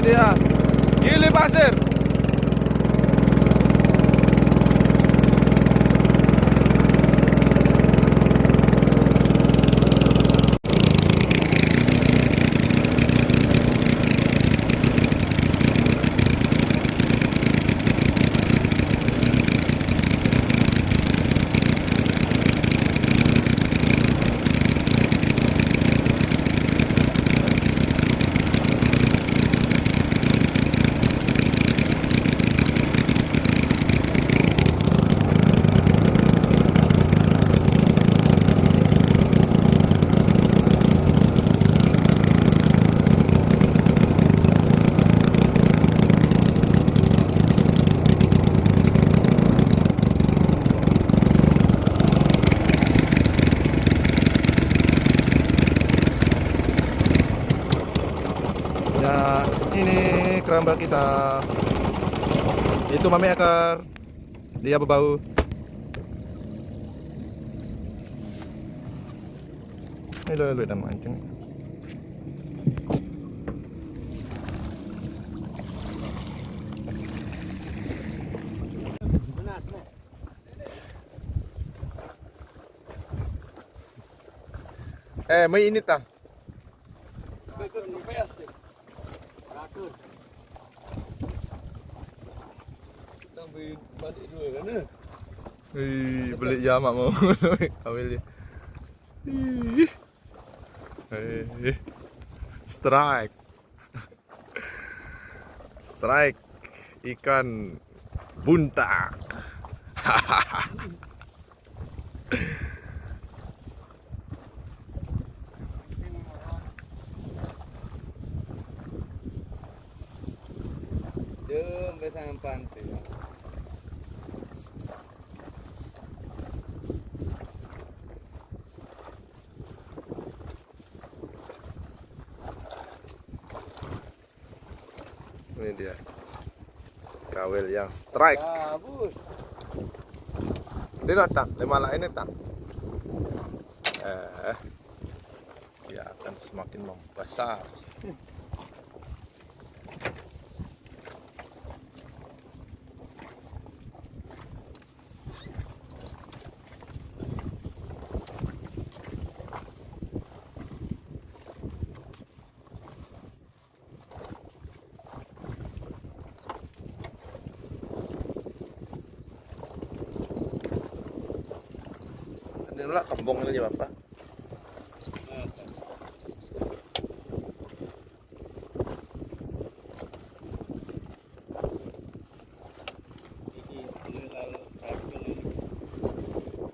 dia Gili Pasir. Ya, ini keramba kita. Itu mami akar. Dia berbau. Ini lo dan mancing. Mai ini tah. Beli jamak mau ambil dia. Strike. Strike ikan buntak. Jom bersama pantai. Ini dia kawil yang strike. Bagus. Dia datang, lima ini tak. Dia akan semakin membesar. Ini lah kembung ini Bapak.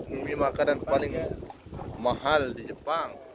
Ini makanan paling mahal di Jepang.